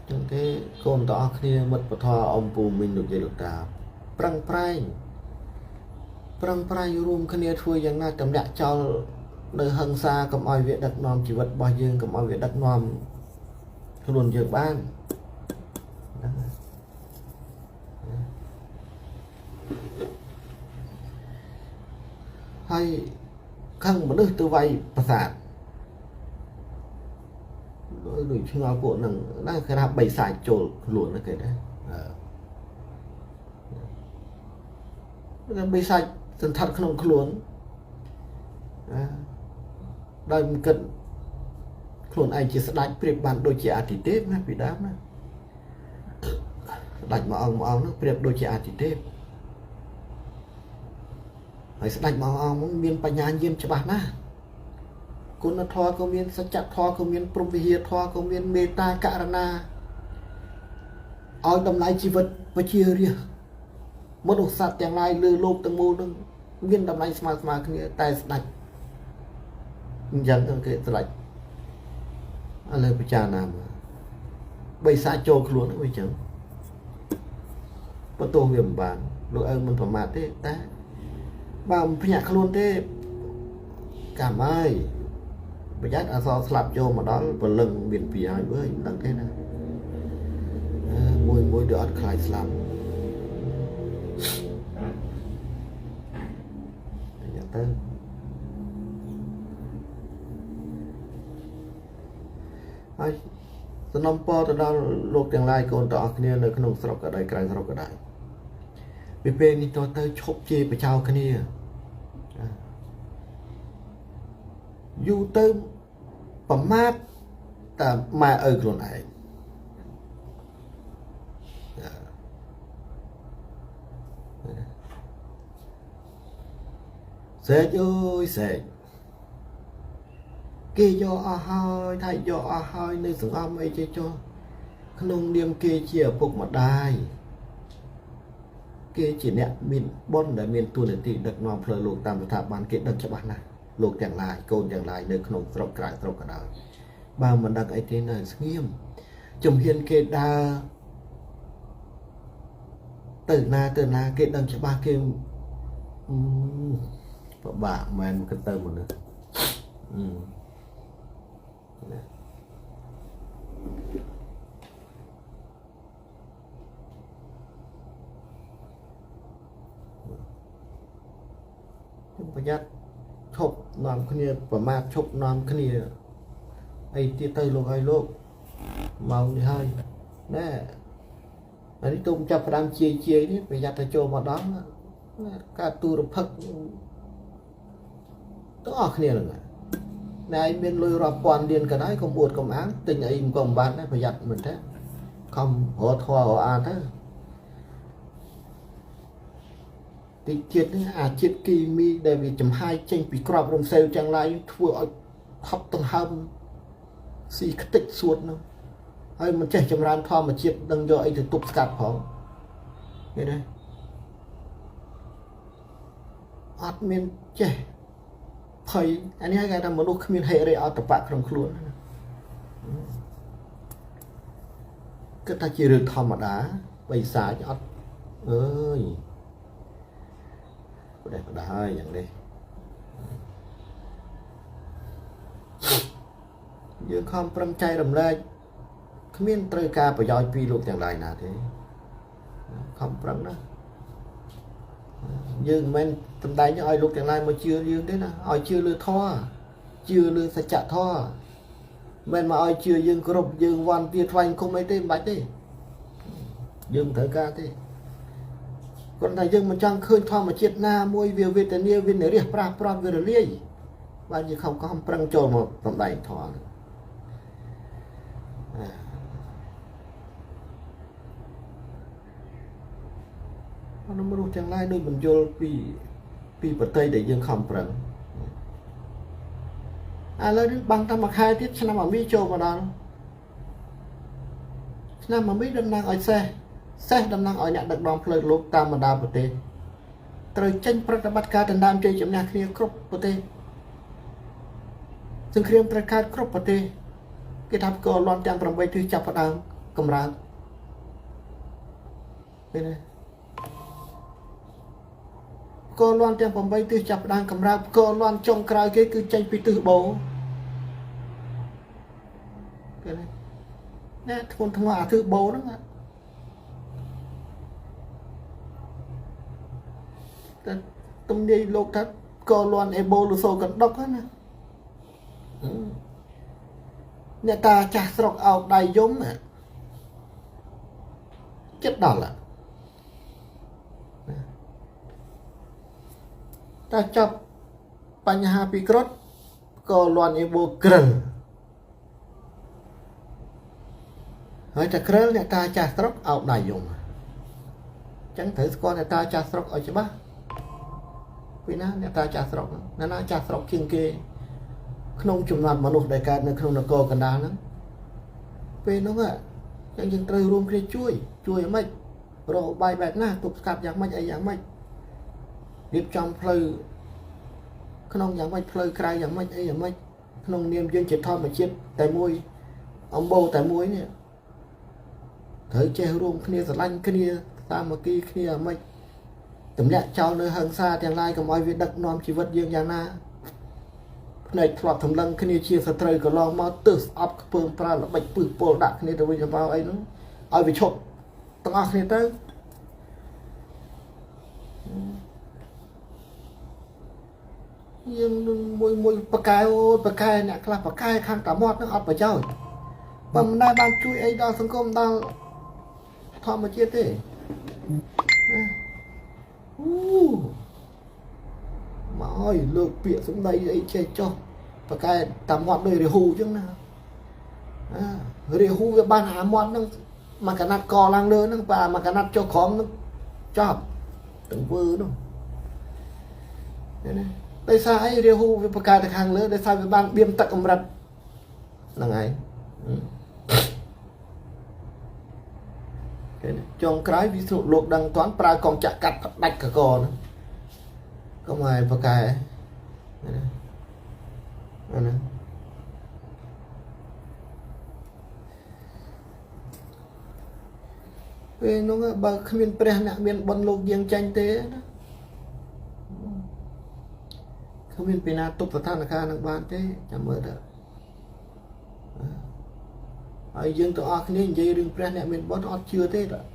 chẳng cái con tỏ kia mất bật thò ông bù mình được dây được ta prang prai room kia thuiយ៉ាងណាតំដាក់ចោលនៅហឹងសាកុំឲ្យវាដឹកនាំជីវិតរបស់យើងកុំឲ្យវាដឹកនាំខ្លួនយើងបានហើយខឹងមនុស្សទៅវាយប្រាសាទដូចឆ្ងល់ពួកហ្នឹងណាគេថាបីសាច់ចូលខ្លួនណាគេដែរបីសាច់សន្តាត់ក្នុងខ្លួនដោយមិនគិតខ្លួនឯងជាស្ដេចប្រៀបបានដូចជាអាទិទេពណាពីដើមណាស្ដេចមួយអង្គនោះប្រៀបដូចជាអាទិទេពហើយស្ដេចមួយអង្គមានបញ្ញាញាណច្បាស់ណាស់គុណធម៌ក៏មានសច្ចធម៌ក៏មានព្រហ្មវិហារធម៌ក៏មានមេត្តាករុណាឲ្យតម្លៃជីវិតវិជារាជមនុស្សសត្វទាំងឡាយលើលោកទាំងមូលនឹងមានតម្លៃស្មើគ្នាតែស្ដេចអញ្ចឹងគេស្ដេចឥឡូវពិចារណាមើលបីសាចូលខ្លួនវិញអញ្ចឹងបន្ទោសវាមិនបានលោកឪមិនប្រមាថទេតែបើមិនភ្ញាក់ខ្លួនទេកម្មហើយប្រយ័ត្នអសរស្លាប់ចូលមកដល់ព្រលឹងមានពីហើយវើមិនដឹងទេណាមួយទៅអត់ខ្លាចស្លាប់ទៅហើយសំណពរទៅដល់លោកទាំងឡាយកូនទាំងអស់គ្នានៅក្នុងស្រុកក៏ដោយក្រៅស្រុកក៏ដោយពីពេលនេះតទៅឈប់ជេរបចោគ្នាយូរទៅប្រមាថតែម៉ែឪខ្លួនឯងសេកអើយសេកគេយកអស់ហើយថៃយកអស់ហើយនៅសង្ងំអីចេះចុះក្នុងនាមគេជាឪពុកម្ដាយគេជាអ្នកមានបុណ្យដែលមានទួនាទីដឹកនាំផ្លូវលោកតាមស្ថាប័នគេដឹកច្បាស់ណាស់លោកទាំងឡាយកូនទាំងឡាយនៅក្នុងស្រុកក្រៅស្រុកក៏ដោយបើមិនដឹកអីទេនៅស្ងៀមជំហានគេដើរទៅណាគេដឹងច្បាស់គេពិបាកមែនគិតទៅមនុស្សប្រយ័ត្នឈប់នាំគ្នាប្រមាថឈប់នាំគ្នាអីទៀតទៅលោកឲ្យលោកម៉ោងនេះហើយណែហើយនេះទុំចាប់ផ្ដើមជាយនេះប្រយ័ត្នទៅចូលមកដល់ការទូរភឹកទាំងអស់គ្នាហ្នឹងណែមានលុយរាប់ពាន់លានក៏ដោយកុំអួតកុំអាងទិញអីមិនក៏មិនបានដែរប្រយ័ត្នមិនទេខំរត់ធွာរអានទៅទីជាតិនេះអាជាតិគីមីដែលវាចំហាយចេញពីក្របរំសេវទាំងឡាយធ្វើឲ្យហប់ដង្ហើមស៊ីខ្ទេចសួតនោះហើយមិនចេះចម្រើនធម្មជាតិដឹងយកអីទៅទប់ស្កាត់ផងឃើញទេអត់មានចេះភ័យអានេះគេថាមនុស្សគ្មានហេរិអតបៈក្នុងខ្លួនគិតថាជារឿងធម្មតាបិសាចអត់អើយបដិបដាហើយយ៉ាងនេះយើងខំប្រឹងចែករំលែកគ្មានត្រូវការប្រយោជន៍ពីលោកទាំងឡាយណាទេខំប្រឹងណាយើងមិនមែនតំដែងឲ្យលោកទាំងឡាយមកជឿយើងទេណាឲ្យជឿលើធម៌ជឿលើសច្ចធម៌មិនមកឲ្យជឿយើងគ្រប់យើងវ័នទាថ្វាយគុំអីទេមិនបាច់ទេយើងមិនត្រូវការទេគាត់ថាយើងមិនចង់ឃើញធម្មជាតិណាមួយវាវេទនាវានរះប្រាស់ប្រាត់វារលាយបានយើងខំប្រឹងចូលមកតំដែងធម៌មនុស្សទាំងឡាយដូចបញ្យល់ពីប្រទេសដែលយើងខំប្រឹងឥឡូវនេះបាំងតាមមួយខែទៀតឆ្នាំអាមីចូលមកដល់ឆ្នាំអាមីតំណាងឲ្យសេះតំណាងឲ្យអ្នកដឹកនាំផ្លូវលោកតាមបណ្ដាប្រទេសត្រូវចេញប្រតិបត្តិការដណ្ដើមជ័យជំនះគ្នាគ្រប់ប្រទេស សង្គ្រាមត្រូវកើតគ្រប់ប្រទេសគេថាកលន់ទាំង8ទិសចាប់ផ្ដើមកម្រើកឃើញទេកលន់ទាំង8ទិសចាប់ផ្ដើមកម្រើកកលន់ចុងក្រោយគេគឺចេញពីទិសបូឃើញទេណែធ្ងន់ធ្ងរអាទិសបូហ្នឹងតែទំនាយលោកថាកលន់អេបូលូសូកណ្ដុកណាអ្នកតាចាស់ស្រុកអោបដៃយំចិត្តដល់តែចាប់បញ្ហាពីក្រត់ក៏លន់អេបូក្រិលហើយតែក្រិលអ្នកតាចាស់ស្រុកអោបដៃយំអញ្ចឹងត្រូវស្គាល់អ្នកតាចាស់ស្រុកឲ្យច្បាស់ពីណាអ្នកតាចាស់ស្រុកណាណាចាស់ស្រុកជាងគេក្នុងចំនួនមនុស្សដែលកើតនៅក្នុងនគរកណ្ដាលហ្នឹងពេលហ្នឹងអញ្ចឹងយើងត្រូវរួមគ្នាជួយឲ្យម៉េចរកបាយបែបណាទប់ស្កាត់យ៉ាងម៉េចអីយ៉ាងម៉េចរៀបចំផ្លូវក្នុងយ៉ាងម៉េចផ្លូវក្រៅយ៉ាងម៉េចអីយ៉ាងម៉េចក្នុងនាមយើងជាធម្មជាតិតែមួយអំបូរតែមួយនេះត្រូវចេះរួមគ្នាស្រឡាញ់គ្នាសាមគ្គីគ្នាយ៉ាងម៉េចទម្លាក់ចោលនៅហិង្សាទាំងឡាយកុំឲ្យវាដឹកនាំជីវិតយើងយ៉ាងណាផ្នែកធ្លាប់ទម្លឹងគ្នាជាសត្រូវកន្លងមកទើសស្អប់ខ្ពើមប្រើល្បិចពឹសពលដាក់គ្នាទៅវិញទៅមកអីហ្នឹងឲ្យវាឈប់ទាំងអស់គ្នាទៅយើងមួយបកែអូបកែអ្នកខ្លះបកែខាងតាមាត់ហ្នឹងអត់ប្រយោជន៍បើមិនដែលបានជួយអីដល់សង្គមដល់ធម្មជាតិទេមកឲ្យលើកពាក្យសម្ដីអីចេះចោះបកែតាមាត់ដូចរាហ៊ូអញ្ចឹងណារាហ៊ូវាបានអាមាត់ហ្នឹងមកកណាត់កឡើងលើហ្នឹងបើមកកណាត់ចុះក្រោមហ្នឹងចប់ទាំងវើនោះណាដោយសារអីរាហ៊ូវាបកែទៅខាងលើដោយសារវាបានបៀមទឹកកម្រិតហ្នឹងហើយចុងក្រោយវិសុលោកដឹងតាន់ប្រើកងចាក់កាត់ផ្ដាច់កកហ្នឹងកុំឲ្យបកែណាពេលនោះបើគ្មានព្រះអ្នកមានបុណ្យលោកយើងចាញ់ទេណាគ្មានពីណាទប់ស្ថានភាពនឹងបានទេចាំមើលទៅហើយយើងទាំងអស់គ្នានិយាយរឿងព្រះអ្នកមានបុណ្យអត់ជឿទេតា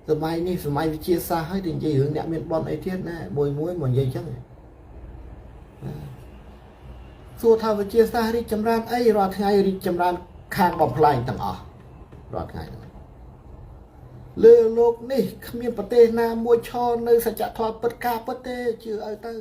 សម័យនេះសម័យវិទ្យាសាស្ត្រហើយទៅនិយាយរឿងអ្នកមានបុណ្យអីទៀតណាមួយមកនិយាយចឹងសួរថាវិទ្យាសាស្ត្ររីកចម្រើនអីរាល់ថ្ងៃរីកចម្រើនខាងបំផ្លាញទាំងអស់រាល់ថ្ងៃលើโลกនេះគ្មានប្រទេសណាមួយឈរនៅសច្ចធម៌ពិតការពិតទេជឿឲ្យទៅ